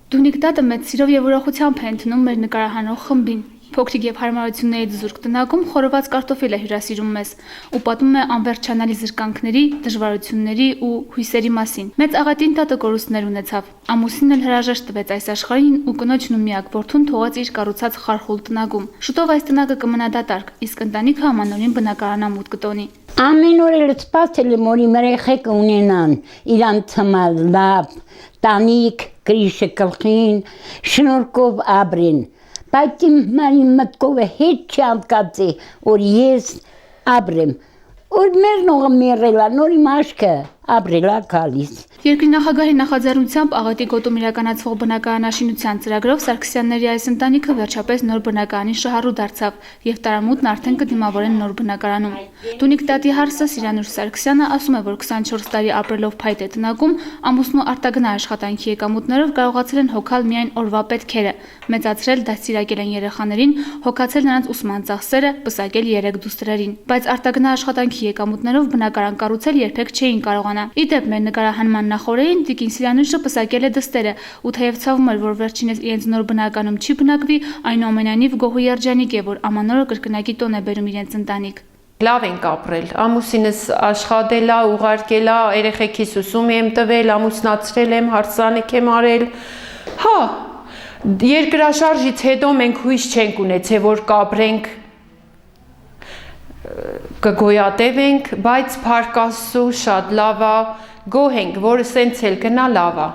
Դունիկ տատը մեծ սիրով եւ ուրախությամբ է ընդունում մեր նկարահանող խմբին։ Փոքրիկ եւ հարմարությունների զուրկ տնակում խորոված կարտոֆիլ է հյուրասիրում մեզ ու պատմում է անվերջանալի զրկանքների, դժվարությունների ու հույսերի մասին։ Մեծ աղետին տատը կորուստներ ունեցավ։ Ամուսինն էլ հրաժեշտ տվեց այս աշխարհին ու կնոջն ու միակ որդուն թողեց իր կառուցած խարխուլ տնակում։ Շուտով այս տնակը կմնա դատարկ, իսկ ընտանիքը ամանորին բնակարանամուտ կտոնի։ Ամեն օր էլ սպասել եմ, որ իմ երեխեք ունենան իրան ցմալ լավ, տանիք, գրիշը գլխին, շնորհքով ապրեն։ Բայց իմ մտքով հետ չանցկացի, որ ես ապրեմ։ Որ մեր նողը մեռելա, նոր իմ աչքը ապրելա գալիս։ Երկրի նախագահի նախաձեռնությամբ աղետի գոտում իրականացվող բնակարանաշինության ծրագրով Սարգսյանների այս ընտանիքը վերջապես նոր բնակարանի շահառու դարձավ եւ տարամուտն արդեն կդիմավորեն նոր բնակարանում։ Դունիկ տատի հարսը Սիրանուշ Սարգսյանը ասում է, որ 24 տարի ապրելով փայտ է տնակում, ամուսնու արտագնա աշխատանքի եկամուտներով կարողացել են հոգալ միայն օրվա պետքերը, մեծացրել, դաստիարակել են երեխաներին, հոգացել նրանց ուսման ծախսերը, պսակել 3 դուստրերին։ Բայց արտագնա աշխատանքի եկամուտներով բնակարան կառուցել երբեք չէին կարողանա։ Իդեպ մեր նկարահանման նախորդին Տիկին Սիրանուշը պսակել է դստերը ու թեև ցավում էր, որ վերջինս իրենց նոր բնականում չի բնակվի, այնուամենայնիվ գոհու երջանիկ է, որ ամանորը կրկնակի տոն է բերում իրենց ընտանիք։ Լավ ենք ապրել, ամուսինս աշխատել է, ուղարկել է, երեխեքիս ուսում եմ տվել, ամուսնացրել եմ, հարսանիք եմ արել։ Հա, երկրաշարժից հետո մենք հույս չենք ունեցել, որ կապրենք, կգոյատևենք, բայց Փառք Աստծո շատ լավ է, գոհ ենք, որ սենց էլ գնա լավ է։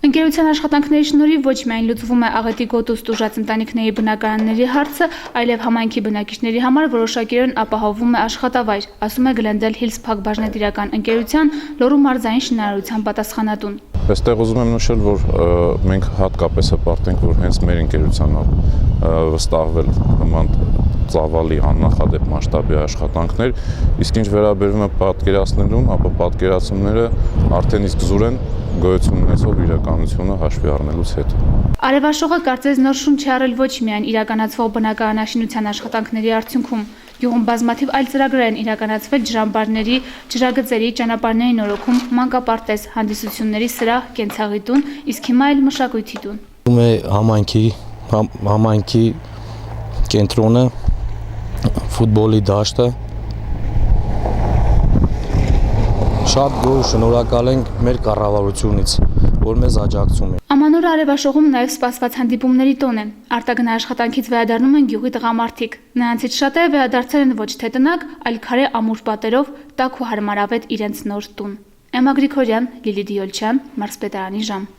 Ընկերության աշխատանքների շնորհիվ ոչ միայն լուծվում է աղետի գոտուց տուժած ընտանիքների բնակարանների հարցը, այլև համայնքի բնակիչների համար որոշակիորեն ապահովվում է աշխատավայր, ասում է Glendale Hills փակbaşնետիրական ընկերության Լոռու մարզային շինարարության պատասխանատուն։ Այստեղ ուզում եմ նշել, որ մենք հատկապես հպարտենք, որ հենց մեր ընկերության վստահվել նման ծավալի աննախադեպ մասշտաբի աշխատանքներ, իսկ ինչ վերաբերում է պատկերացնելուն, ապա պատկերացումները արդեն իսկ զուր են գոյություն ունեցող իրականությունը հաշվի առնելուց հետո։ Արևաշխողը կարծես նոր շունչ է առել ոչ միայն իրականացվող բնակարանաշինության աշխատանքների արդյունքում, գյուղում բազմաթիվ այլ ծրագրեր են իրականացվել ջրամբարների, ջրագծերի, ճանապարհների նորոգում, մանկապարտեզ, հանդիսությունների սրահ, կենցաղի տուն, իսկ հիմա էլ մշակույթի տուն։ Համայնքի կենտրոնը, ֆուտբոլի դաշտը, շատ գոհ շնորհակալ ենք մեր կառավարությունից, որ մեզ աջակցում է։ Ամանորը Արևաշխողում նաև սպասված հանդիպումների տոն է։ Արտագնա աշխատանքից վերադառնում են գյուղի տղամարդիկ։ Նրանցից շատերը վերադարձել են ոչ թե տնակ, այլ քարե ամուր պատերով, տաք ու հարմարավետ իրենց նոր տուն։ Էմմա Գրիգորյան, Լիլի Դիոլչյան, Մարզպետարանի ժամ։